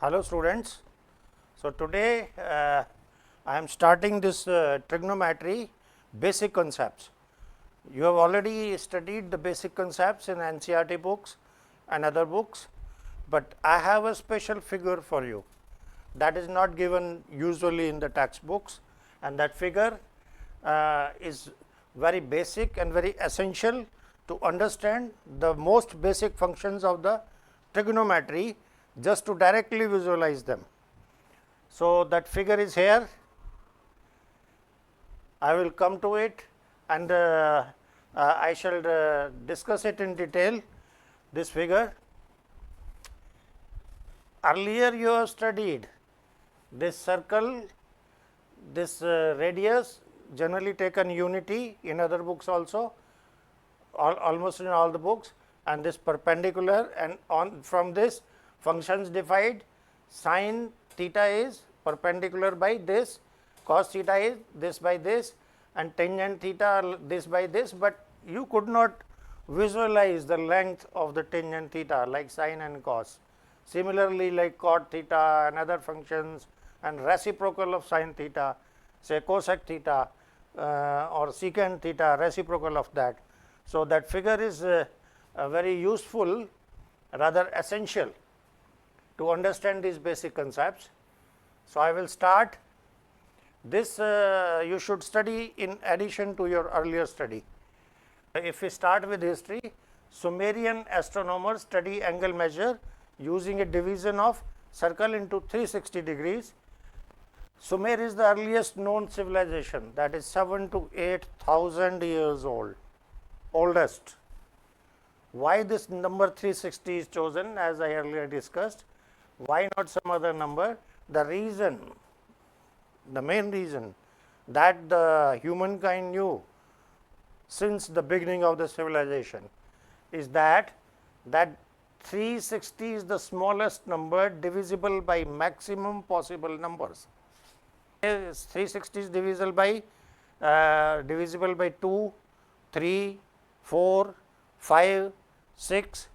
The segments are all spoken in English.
Hello students. So, today I am starting this trigonometry basic concepts. You have already studied the basic concepts in NCERT books and other books, but I have a special figure for you that is not given usually in the textbooks, and that figure is very basic and very essential to understand the most basic functions of the trigonometry, just to directly visualize them. So, that figure is here. I will come to it and I shall discuss it in detail. This figure, earlier you have studied this circle, this radius, generally taken unity in other books also, almost in all the books, and this perpendicular, and on from this functions defined. Sin theta is perpendicular by this, cos theta is this by this, and tangent theta this by this, but you could not visualize the length of the tangent theta like sin and cos. Similarly, like cot theta and other functions, and reciprocal of sin theta, say cosec theta or secant theta, reciprocal of that. So, that figure is very useful, rather essential to understand these basic concepts. So, I will start this. You should study in addition to your earlier study. If we start with history, Sumerian astronomers study angle measure using a division of circle into 360 degrees. Sumer is the earliest known civilization, that is 7 to 8,000 years old, oldest. Why this number 360 is chosen, as I earlier discussed? Why not some other number? The reason, the main reason that the humankind knew since the beginning of the civilization is that 360 is the smallest number divisible by maximum possible numbers. 360 is divisible by 2, 3, 4, 5, 6,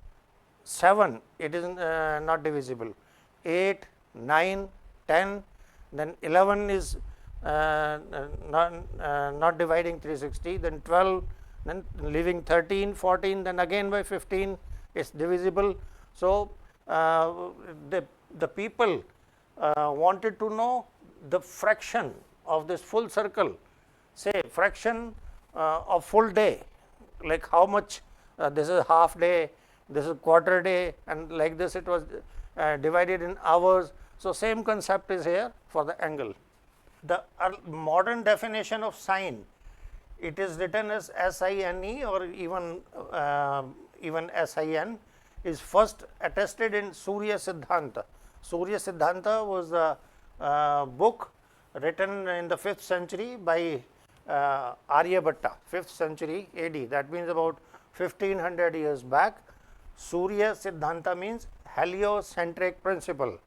7. It is not divisible. 8, 9, 10, then 11 is not dividing 360, then 12, then leaving 13, 14, then again by 15 is divisible. So, the people wanted to know the fraction of this full circle, say fraction of full day, like how much this is half day, this is quarter day, and like this it was divided in hours. So, same concept is here for the angle. The modern definition of sine, it is written as SINE or even SIN, is first attested in Surya Siddhanta. Surya Siddhanta was a book written in the 5th century by Aryabhatta, 5th century AD, that means about 1500 years back. Surya Siddhanta means heliocentric principle.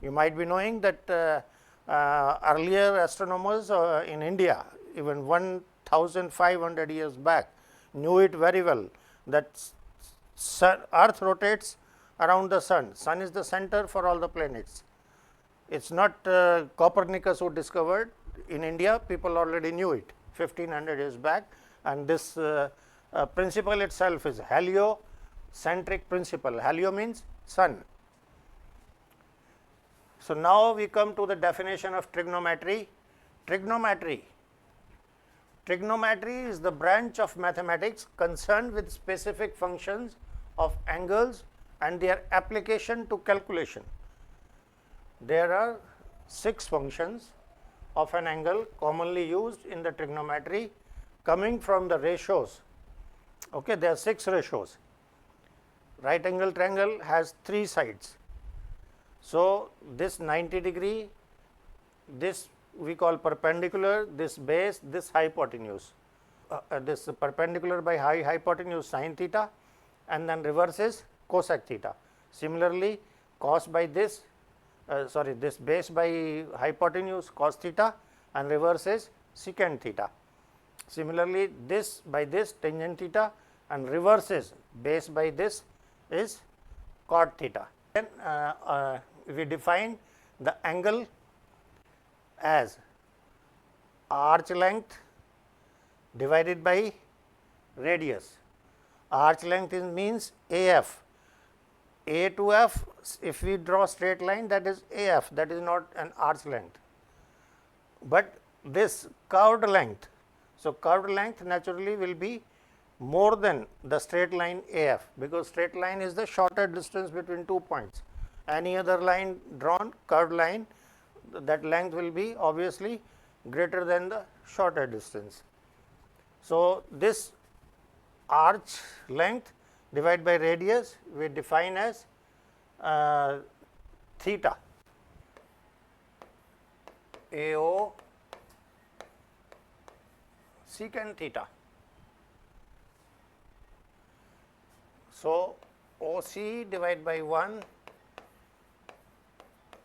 You might be knowing that earlier astronomers in India, even 1500 years back, knew it very well, that Earth rotates around the sun. Sun is the center for all the planets. It is not Copernicus who discovered. In India, people already knew it 1500 years back, and this principle itself is heliocentric principle. Helio means sun. So, now we come to the definition of trigonometry. Trigonometry is the branch of mathematics concerned with specific functions of angles and their application to calculation. There are 6 functions of an angle commonly used in the trigonometry, coming from the ratios. Okay, there are 6 ratios. Right angle triangle has 3 sides. So, this 90 degree, this we call perpendicular, this base, this hypotenuse. This perpendicular by hypotenuse sin theta, and then reverse is cosec theta. Similarly, cos by this, this base by hypotenuse cos theta, and reverse is secant theta. Similarly, this by this tangent theta, and reverse is base by this is cot theta. Then we define the angle as arc length divided by radius. Arc length means AF. A to F, if we draw straight line, that is AF, that is not an arc length. But this curved length, so curved length naturally will be more than the straight line AF, because straight line is the shorter distance between 2 points. Any other line drawn, curved line, that length will be obviously greater than the shorter distance. So, this arch length divided by radius we define as theta, AO secant theta. So, OC divided by 1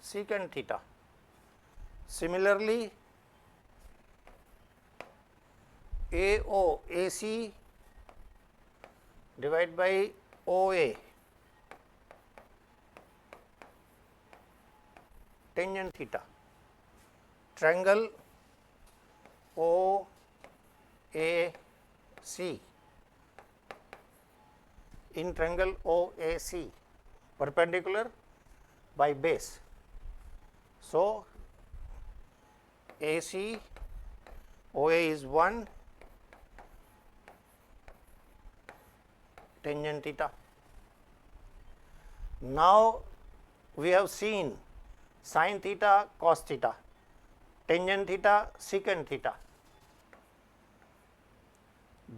secant theta. Similarly, AO AC divided by OA tangent theta. Triangle OAC in triangle OAC perpendicular by base. So, AC OA is 1 tangent theta. Now, we have seen sin theta, cos theta, tangent theta, secant theta.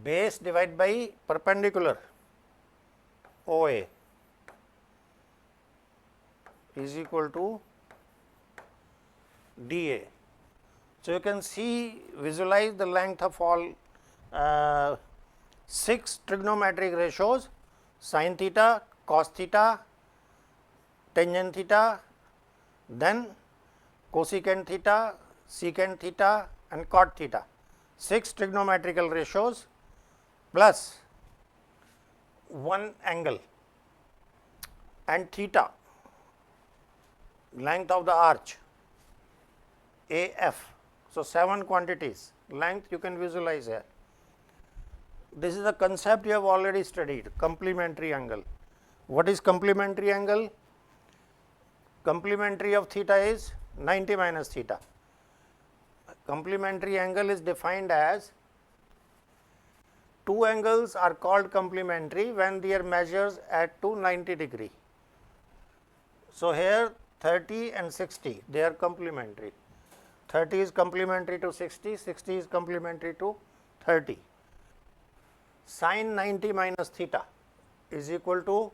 Base divided by perpendicular OA is equal to dA. So, you can see, visualize the length of all 6 trigonometric ratios: sin theta, cos theta, tangent theta, then cosecant theta, secant theta and cot theta. 6 trigonometrical ratios plus one angle and theta, length of the arch AF. So, 7 quantities length you can visualize here. This is the concept you have already studied, complementary angle. What is complementary angle? Complementary of theta is 90 minus theta. Complementary angle is defined as two angles are called complementary when their measures at to 90 degree. So, here 30 and 60 they are complementary. 30 is complementary to 60, 60 is complementary to 30. Sin 90 minus theta is equal to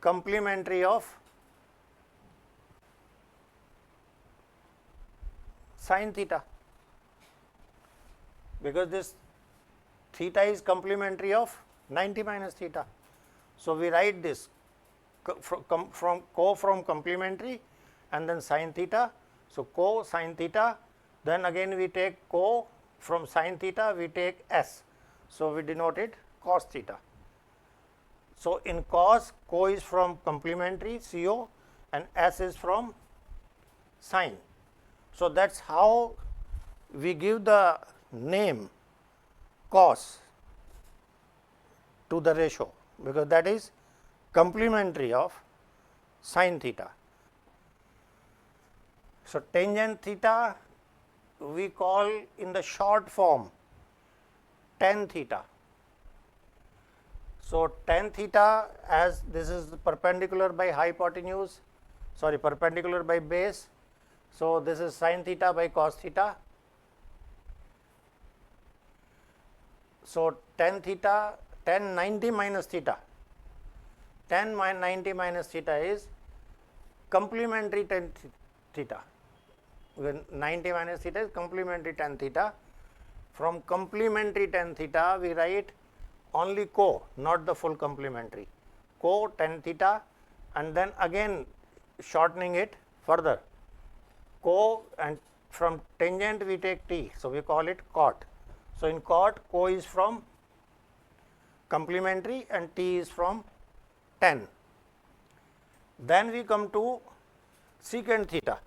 complementary of sin theta, because this theta is complementary of 90 minus theta. So, we write this from complementary and then sin theta. So, co sin theta, then again we take co from sin theta, we take s. So, we denote it cos theta. So, in cos, co is from complementary CO and s is from sin. So, that is how we give the name cos to the ratio, because that is complementary of sin theta. So, tangent theta we call in the short form tan theta. So, tan theta, as this is perpendicular by hypotenuse, sorry, perpendicular by base. So, this is sin theta by cos theta. So, tan theta, tan 90 minus theta, tan 90 minus theta is complementary tan theta. When 90 minus theta is complementary tan theta. From complementary tan theta, we write only co, not the full complementary, co tan theta, and then again shortening it further, co, and from tangent we take t. So, we call it cot. So, in cot, co is from complementary and t is from tan. Then we come to secant theta.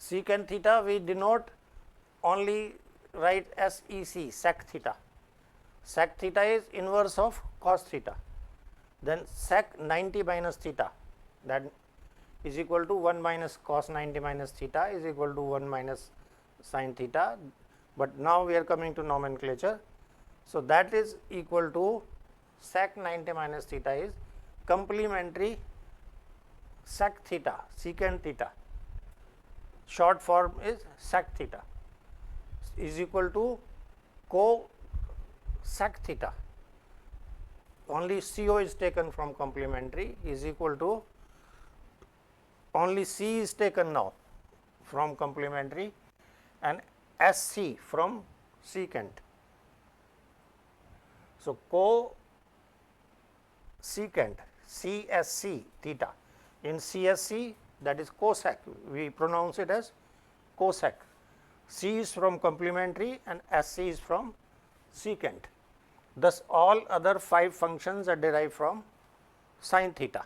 Secant theta we denote only write SEC, sec theta. Sec theta is inverse of cos theta. Then sec 90 minus theta, that is equal to 1 minus cos 90 minus theta is equal to 1 minus sin theta. But now we are coming to nomenclature. So that is equal to sec 90 minus theta is complementary sec theta, secant theta. Short form is sec theta is equal to co sec theta. Only CO is taken from complementary is equal to only C is taken now from complementary and SC from secant. So co secant CSC theta. In CSC, that is cosec, we pronounce it as cosec. C is from complementary and SC is from secant. Thus, all other 5 functions are derived from sin theta.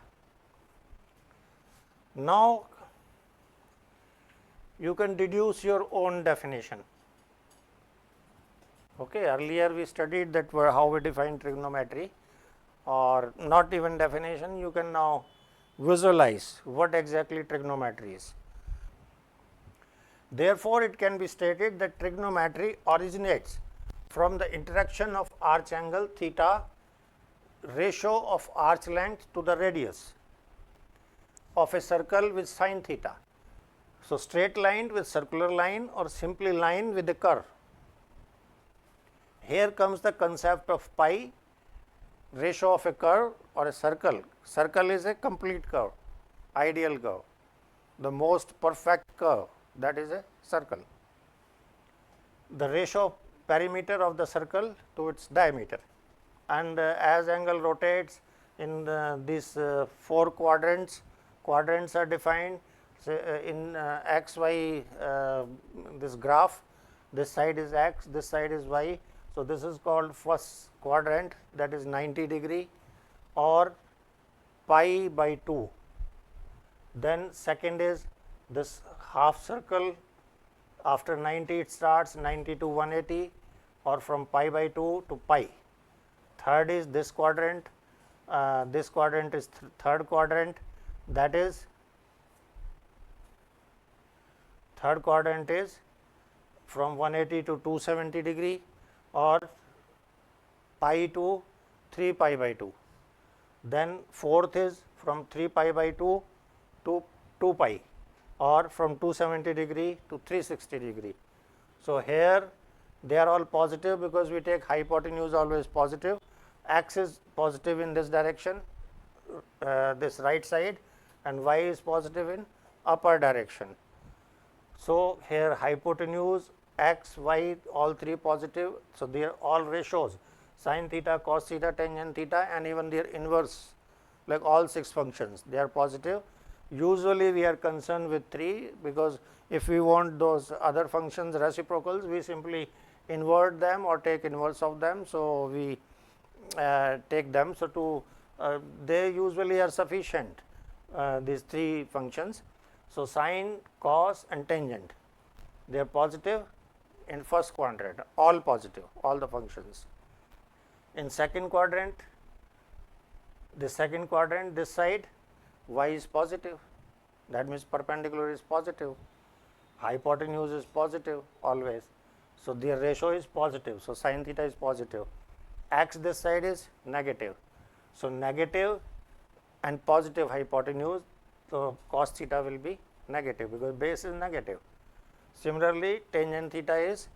Now, you can deduce your own definition. Okay, earlier we studied that how we define trigonometry, or not even definition, you can now visualize what exactly trigonometry is. Therefore, it can be stated that trigonometry originates from the interaction of arch angle theta, ratio of arch length to the radius of a circle with sin theta. So, straight line with circular line or simply line with a curve. Here comes the concept of pi, ratio of a curve or a circle. Circle is a complete curve, ideal curve, the most perfect curve, that is a circle. The ratio of perimeter of the circle to its diameter, and as angle rotates in these 4 quadrants are defined. In x, y, this graph, this side is x, this side is y. So, this is called first quadrant, that is 90 degree or pi by 2. Then second is this half circle, after 90 it starts 90 to 180 or from pi by 2 to pi. Third is this quadrant is third quadrant, that is third quadrant is from 180 to 270 degree or pi to 3 pi by 2. Then fourth is from 3 pi by 2 to 2 pi or from 270 degree to 360 degree. So, here they are all positive because we take hypotenuse always positive, x is positive in this direction, this right side, and y is positive in upper direction. So, here hypotenuse, x, y, all 3 positive. So, they are all ratios, sin theta, cos theta, tangent theta, and even their inverse, like all 6 functions, they are positive. Usually we are concerned with 3 because if we want those other functions reciprocals, we simply invert them or take inverse of them. So, we take them. So, they usually are sufficient, these 3 functions. So, sine, cos and tangent, they are positive in first quadrant, all positive, all the functions. In second quadrant, this side, y is positive, that means perpendicular is positive, hypotenuse is positive always. So, their ratio is positive. So, sin theta is positive, x this side is negative. So, negative and positive hypotenuse, so cos theta will be negative because base is negative. Similarly, tangent theta is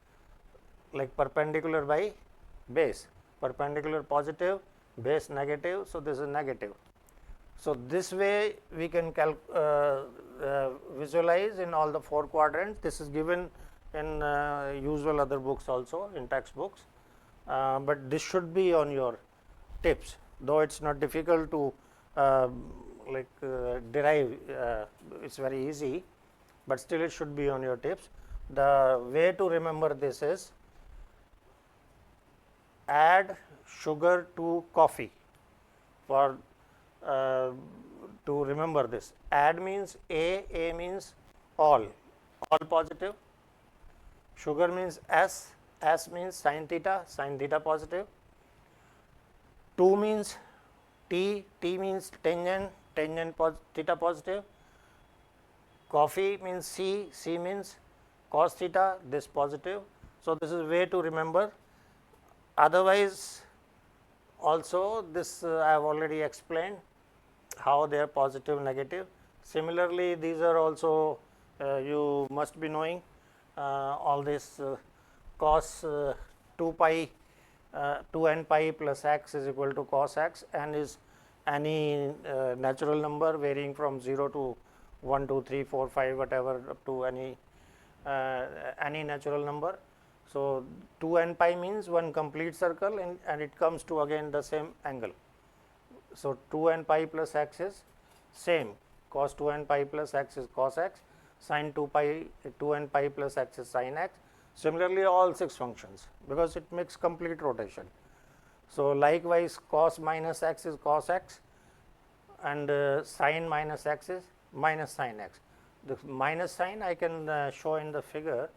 like perpendicular by base, perpendicular positive, base negative. So, this is negative. So, this way we can visualize in all the 4 quadrants. This is given in usual other books also, in textbooks, but this should be on your tips, though it is not difficult to derive, it is very easy, but still it should be on your tips. The way to remember this is add sugar to coffee. For to remember this. Add means A means all positive. Sugar means S means sin theta positive. 2 means T means tangent theta positive. Coffee means C means cos theta, this positive. So, this is way to remember. Otherwise, also this I have already explained how they are positive, negative. Similarly, these are also you must be knowing all this cos 2 pi 2n pi plus x is equal to cos x, and is any natural number varying from 0 to 1, 2, 3, 4, 5 whatever up to any natural number. So, 2n pi means one complete circle, and it comes to again the same angle. So, 2n pi plus x is same, cos 2n pi plus x is cos x, sin 2n pi plus x is sin x. Similarly, all 6 functions, because it makes complete rotation. So, likewise cos minus x is cos x, and sin minus x is minus sin x. The minus sign I can show in the figure.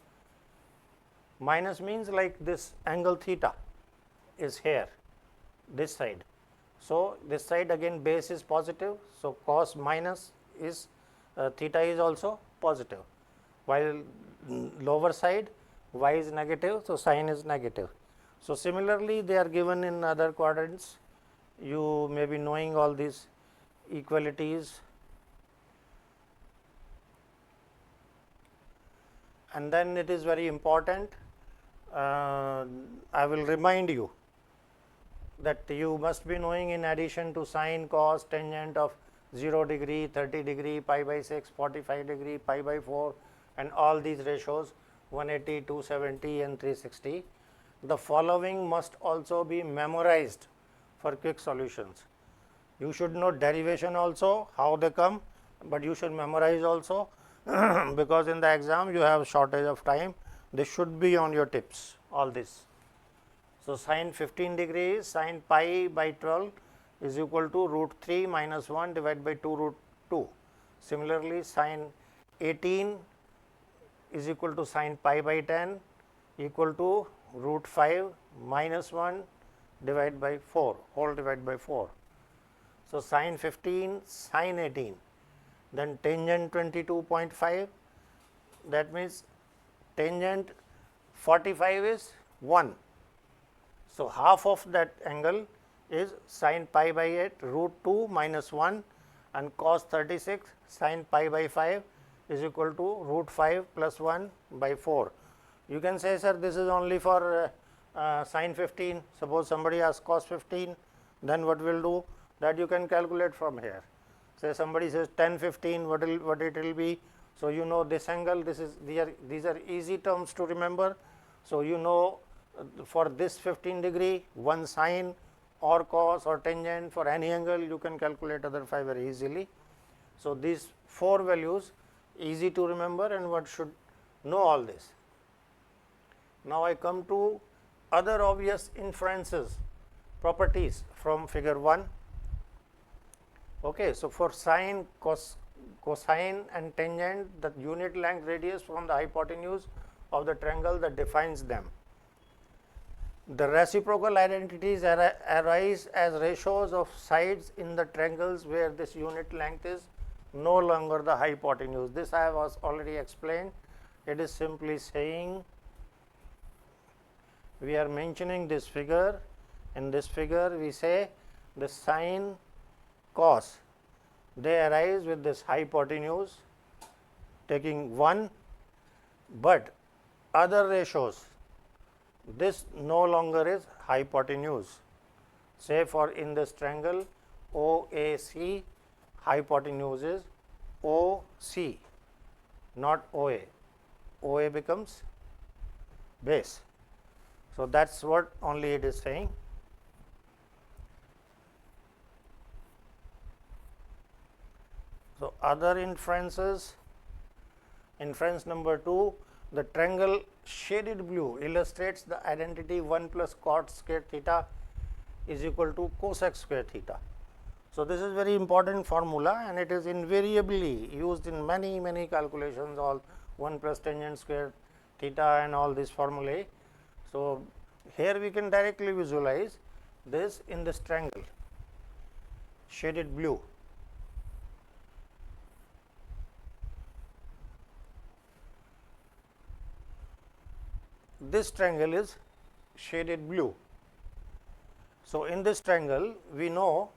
Minus means like this angle theta is here, this side. So, this side again base is positive. So, cos minus is theta is also positive, while lower side y is negative. So, sin is negative. So, similarly, they are given in other quadrants. You may be knowing all these equalities. And then it is very important, I will remind you that you must be knowing, in addition to sine, cos, tangent of 0 degree, 30 degree, pi by 6, 45 degree, pi by 4, and all these ratios 180, 270 and 360. The following must also be memorized for quick solutions. You should know derivation also, how they come, but you should memorize also because in the exam you have shortage of time. This should be on your tips, all this. So, sin 15 degrees sin pi by 12 is equal to root 3 minus 1 divided by 2 root 2. Similarly, sin 18 is equal to sin pi by 10 equal to root 5 minus 1 divided by 4, whole divided by 4. So, sin 15 sin 18, then tangent 22.5, that means tangent 45 is 1. So, half of that angle is sin pi by 8 root 2 minus 1, and cos 36 sin pi by 5 is equal to root 5 plus 1 by 4. You can say, sir, this is only for sin 15. Suppose somebody asks cos 15, then what will do? That you can calculate from here. Say somebody says tan 15, what it will be? So, you know this angle, these are easy terms to remember. So, you know for this 15 degree, one sine or cos or tangent for any angle, you can calculate other 5 very easily. So, these 4 values easy to remember, and one should know all this. Now, I come to other obvious inferences, properties from figure 1. Okay, so, for sine, cosine and tangent, the unit length radius from the hypotenuse of the triangle that defines them. The reciprocal identities arise as ratios of sides in the triangles where this unit length is no longer the hypotenuse. This I have already explained. It is simply saying we are mentioning this figure. In this figure, we say the sine, cos, they arise with this hypotenuse taking 1, but other ratios, this no longer is hypotenuse. Say for in this triangle OAC, hypotenuse is OC, not OA. OA becomes base. So, that is what only it is saying. So, other inferences, inference number 2, the triangle shaded blue illustrates the identity 1 plus cot square theta is equal to cosec square theta. So, this is very important formula and it is invariably used in many calculations, all 1 plus tangent square theta and all these formulae. So, here we can directly visualize this in this triangle shaded blue. This triangle is shaded blue. So, in this triangle we know,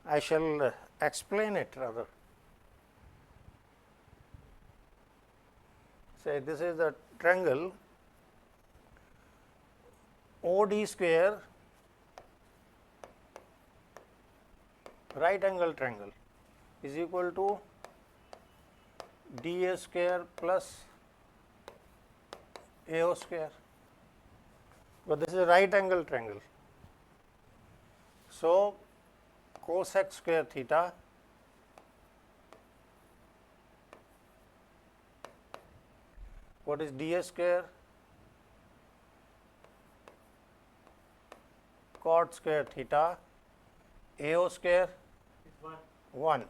I shall explain it rather. Say this is the triangle OD square right angle triangle is equal to DA square plus AO square, but this is a right angle triangle. So, cosec square theta what is dA square cot square theta AO square 1.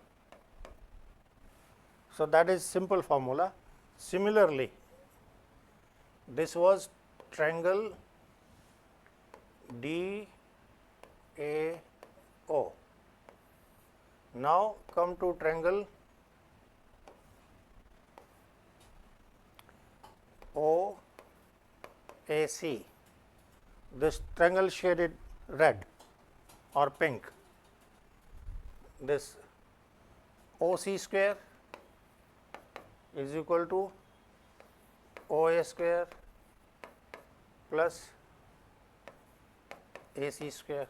So, that is simple formula. Similarly, this was triangle DAO. Now, come to triangle OAC. This triangle shaded red or pink. This OC square is equal to OA square plus AC square.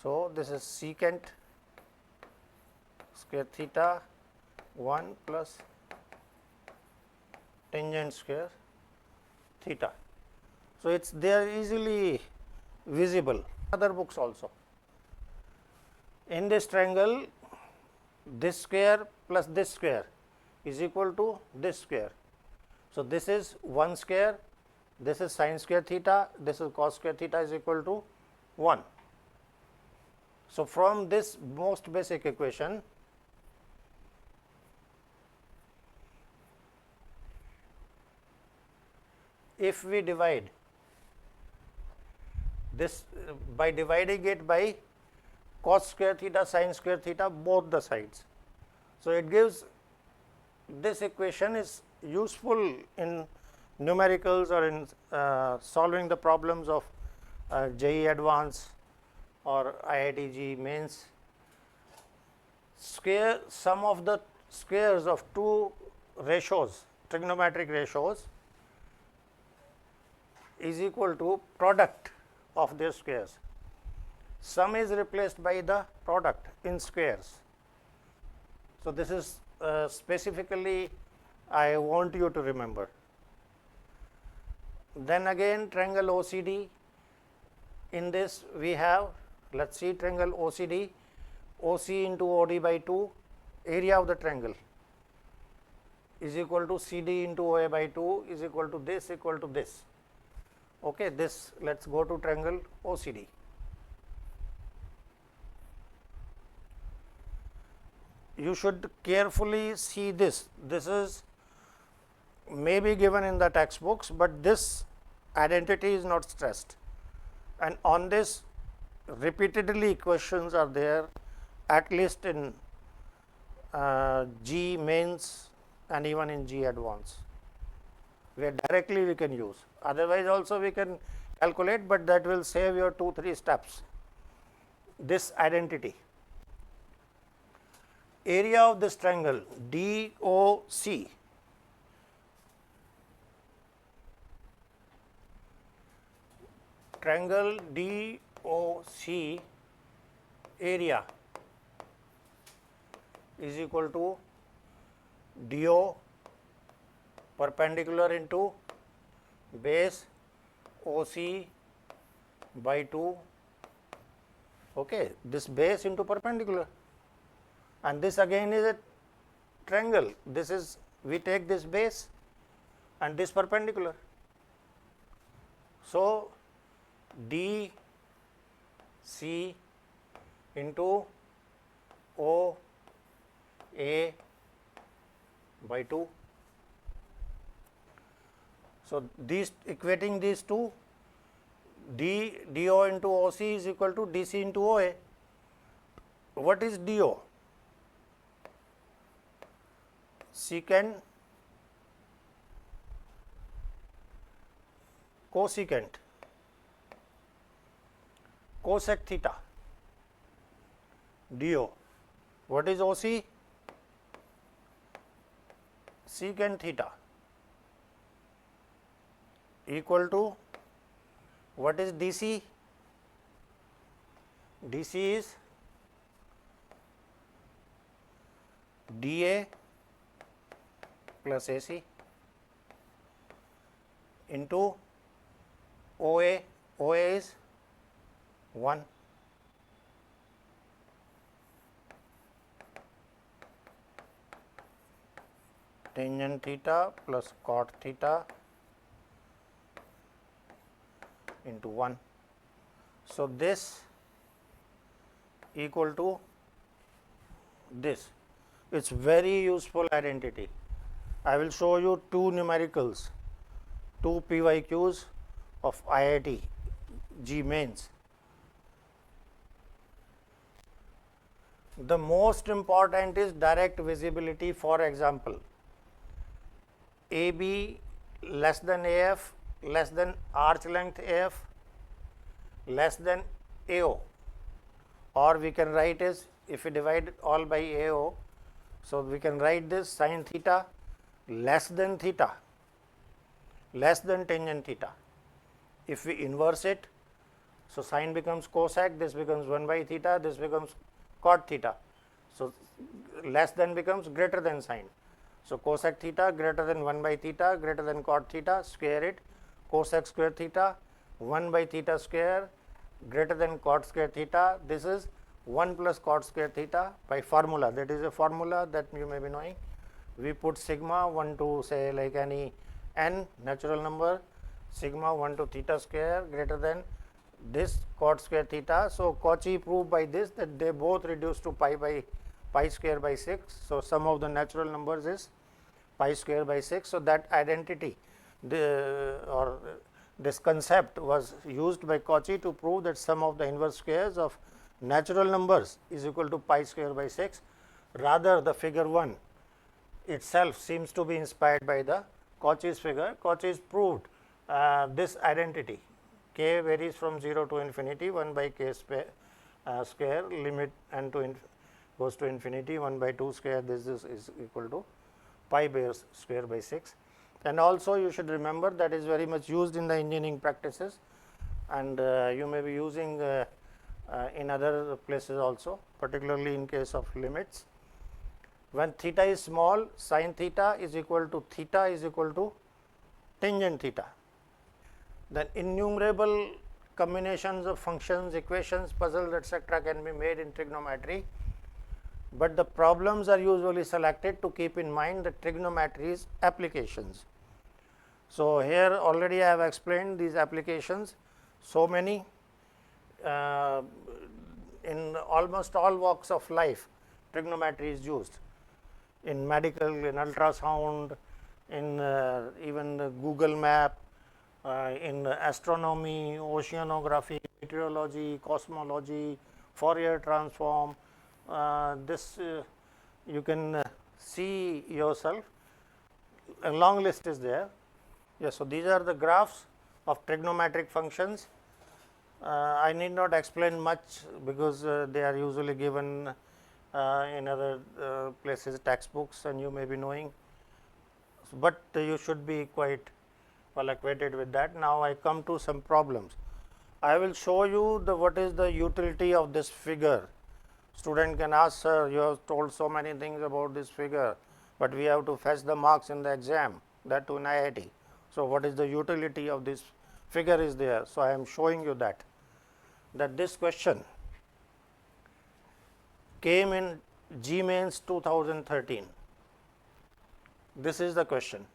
So, this is secant square theta 1 plus tangent square theta. So, it is they are easily visible other books also. In this triangle, this square plus this square is equal to this square. So, this is 1 square, this is sin square theta, this is cos square theta is equal to 1. So, from this most basic equation, if we divide this by dividing it by cos square theta, sin square theta, both the sides. So, it gives this equation is useful in numericals or in solving the problems of JEE Advanced or IIT JEE Mains. Sum of the squares of two ratios, trigonometric ratios, is equal to product of their squares. Sum is replaced by the product in squares. So, this is specifically I want you to remember. Then again triangle OCD, in this we have, let us see triangle OCD, OC into OD by 2, area of the triangle is equal to CD into OA by 2 is equal to this equal to this. Okay, this let us go to triangle OCD. You should carefully see this. This is may be given in the textbooks, but this identity is not stressed, and on this repeatedly questions are there, at least in JEE Mains and even in JEE Advanced, where directly we can use. Otherwise also we can calculate, but that will save your 2-3 steps. This identity, area of this triangle DOC, triangle DOC area is equal to DO perpendicular into base OC by 2, okay, this base into perpendicular, and this again is a triangle. This is, we take this base and this perpendicular. So, DC into O A by 2. So, these equating these two, DO into OC is equal to DC into OA. What is DO? Secant cosecant cosec theta. DO. What is OC? Secant theta equal to what is DC? DC is DA plus AC into OA. OA is 1. Tangent theta plus cot theta into 1. So, this equal to this. It is very useful identity. I will show you two numericals, two PYQs of IIT JEE mains. The most important is direct visibility. For example, AB less than AF less than arch length AF less than AO, or we can write as, if we divide all by AO, so we can write this sin theta less than tangent theta. If we inverse it, so sin becomes cosec, this becomes 1 by theta, this becomes cot theta. So, less than becomes greater than sin. So, cosec theta greater than 1 by theta greater than cot theta, square it, cosec square theta 1 by theta square greater than cot square theta. This is 1 plus cot square theta by formula. That is a formula that you may be knowing. We put sigma 1 to, say, like any n natural number, sigma 1 to theta square greater than this cot square theta. So, Cauchy proved by this that they both reduce to pi square by 6. So, sum of the natural numbers is pi square by 6. So, that identity this concept was used by Cauchy to prove that sum of the inverse squares of natural numbers is equal to pi square by 6. Rather, the figure 1 itself seems to be inspired by the Cauchy's figure. Cauchy's proved this identity. K varies from 0 to infinity, 1 by k square, limit n to goes to infinity, 1 by 2 square, this is equal to pi square by 6. And also you should remember that is very much used in the engineering practices, and you may be using in other places also, particularly in case of limits. When theta is small, sin theta is equal to tangent theta. Then innumerable combinations of functions, equations, puzzles, etc. can be made in trigonometry, but the problems are usually selected to keep in mind the trigonometry's applications. So, here already I have explained these applications, so many in almost all walks of life trigonometry is used, in medical, in ultrasound, in even Google map, in astronomy, oceanography, meteorology, cosmology, Fourier transform. This you can see yourself, a long list is there. Yes, so these are the graphs of trigonometric functions. I need not explain much because they are usually given in other places, textbooks, and you may be knowing, but you should be quite well acquainted with that. Now, I come to some problems. I will show you what is the utility of this figure. Student can ask, sir, you have told so many things about this figure, but we have to fetch the marks in the exam, that too in IIT. So, what is the utility of this figure is there. So, I am showing you that this question came in JEE Mains 2013. This is the question.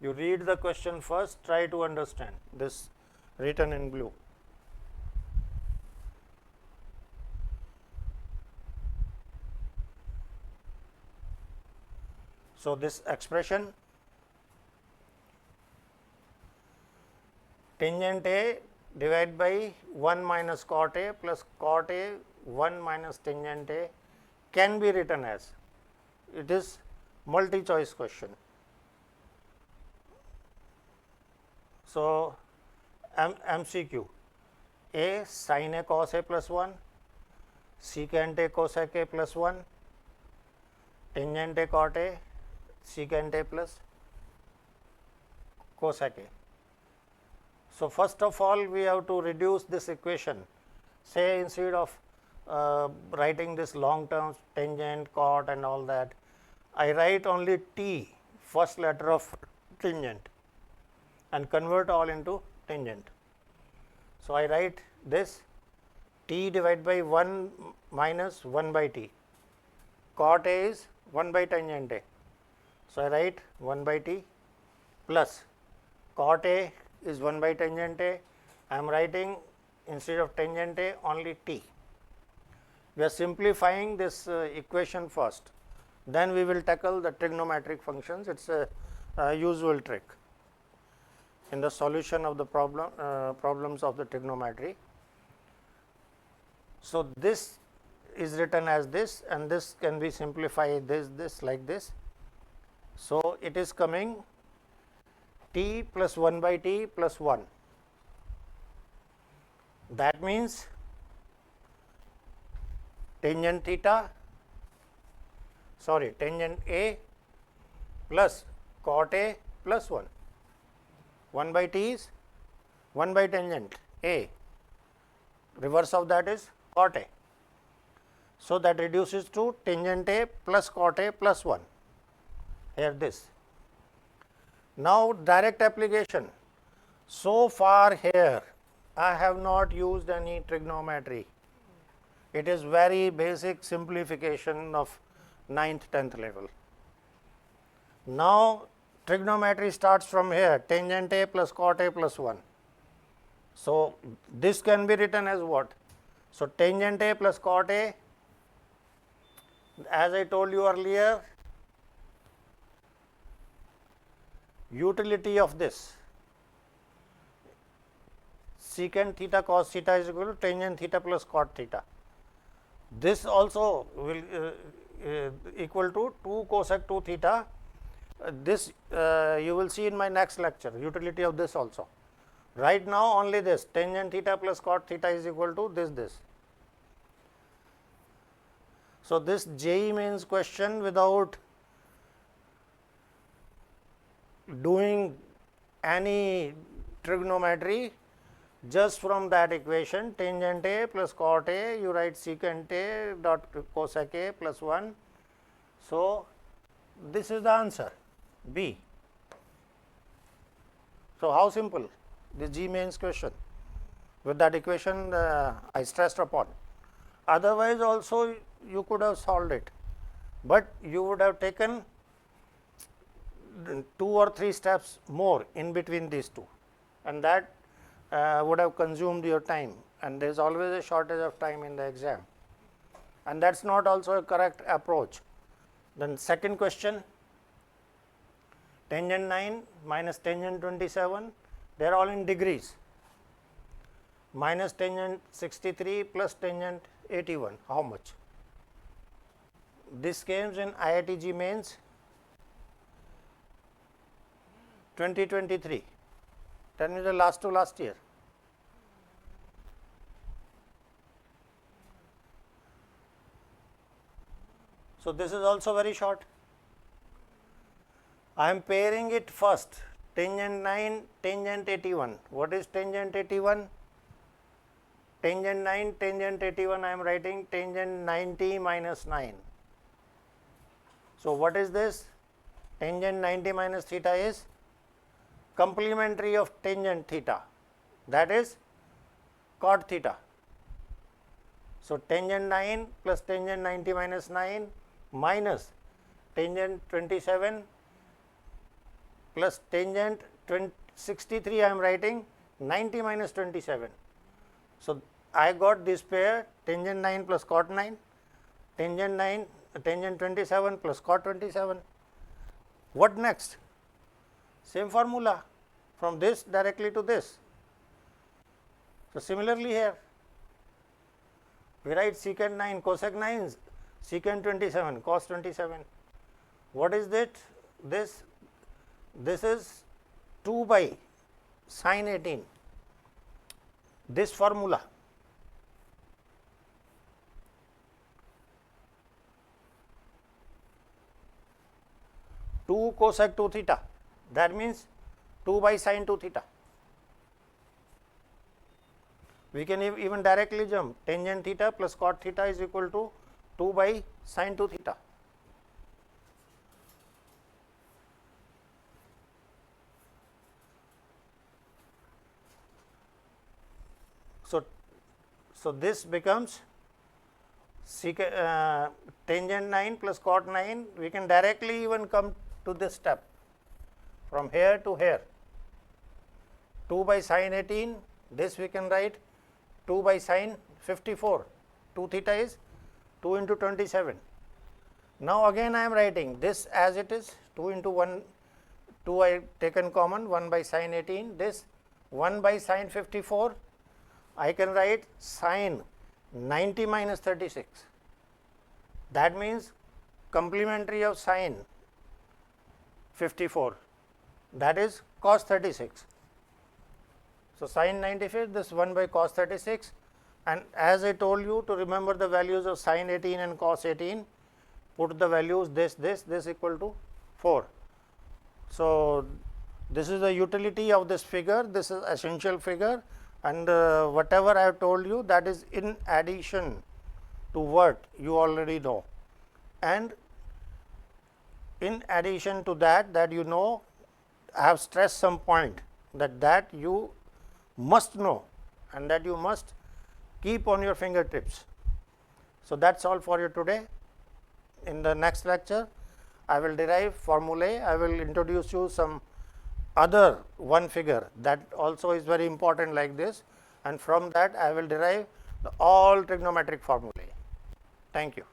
You read the question first, try to understand this written in blue. So, this expression tangent A divided by 1 minus cot A plus cot A 1 minus tangent A can be written as, it is multi choice question. So, MCQ A sin A cos A plus 1, secant A cosec A plus 1, tangent A cot A, secant A plus cosec A. So, first of all we have to reduce this equation, say instead of writing this long terms tangent, cot and all that, I write only T, first letter of tangent, and convert all into tangent. So, I write this T divided by 1 minus 1 by T, cot A is 1 by tangent A. So, I write 1 by T plus cot A is 1 by tangent A, I am writing instead of tangent A only T. We are simplifying this equation first, then we will tackle the trigonometric functions. It is a usual trick in the solution of the problems of the trigonometry. So, this is written as this, and this can be simplified this like this. So, it is coming T plus 1 by T plus 1. That means tangent A plus cot A plus 1. 1 by T is 1 by tangent A, reverse of that is cot A. So, that reduces to tangent A plus cot A plus 1, here this. Now, direct application. So far here I have not used any trigonometry. It is very basic simplification of 9th, 10th level. Now, trigonometry starts from here, tangent A plus cot A plus 1. So, this can be written as what? So, tangent A plus cot A, as I told you earlier, utility of this secant theta cos theta is equal to tangent theta plus cot theta. This also will equal to 2 cosec 2 theta. This you will see in my next lecture, utility of this also. Right now only this tangent theta plus cot theta is equal to this. So, this JEE mains question without doing any trigonometry, just from that equation tangent A plus cot A, you write secant A dot cosec A plus 1. So, this is the answer B. So, how simple the JEE mains question with that equation I stressed upon. Otherwise also you could have solved it, but you would have taken 2 or 3 steps more in between these two, and that would have consumed your time, and there is always a shortage of time in the exam, and that is not also a correct approach. Then second question, tangent 9 minus tangent 27, they are all in degrees, minus tangent 63 plus tangent 81, how much? This came in IIT JEE mains 2023. Tell me the last to last year. So, this is also very short. I am pairing it first, tangent 9, tangent 81. What is tangent 81? Tangent 9, tangent 81, I am writing tangent 90 minus 9. So, what is this? Tangent 90 minus theta is complementary of tangent theta, that is cot theta. So, tangent 9 plus tangent 90 minus 9 minus tangent 27 plus tangent 63, I am writing 90 minus 27. So, I got this pair tangent 9 plus cot 9, tangent 27 plus cot 27. What next? Same formula from this directly to this. So, similarly here we write secant 9 cosec 9 secant 27 cos 27. What is that? This is 2 by sin 18, this formula. Two cosec 2 theta, that means 2 by sin 2 theta. We can even directly jump tangent theta plus cot theta is equal to 2 by sin 2 theta. So this becomes tangent 9 plus cot 9. We can directly even come to this step from here to here. 2 by sin 18, this we can write 2 by sin 54. 2 theta is 2 into 27. Now again I am writing this as it is, 2 into 1, 2 I taken common, 1 by sin 18, this 1 by sin 54, I can write sin 90 minus 36. That means complementary of sin 54, that is cos 36. So sin 95, this 1 by cos 36, and as I told you to remember the values of sin 18 and cos 18, put the values this equal to 4. So this is the utility of this figure, this is essential figure, and whatever I have told you, that is in addition to what you already know, and in addition to that you know, I have stressed some point that you must know and that you must keep on your fingertips. So that's all for you today. In the next lecture, I will derive formulae, I will introduce you some other one figure that also is very important like this, and from that I will derive all trigonometric formulae. Thank you.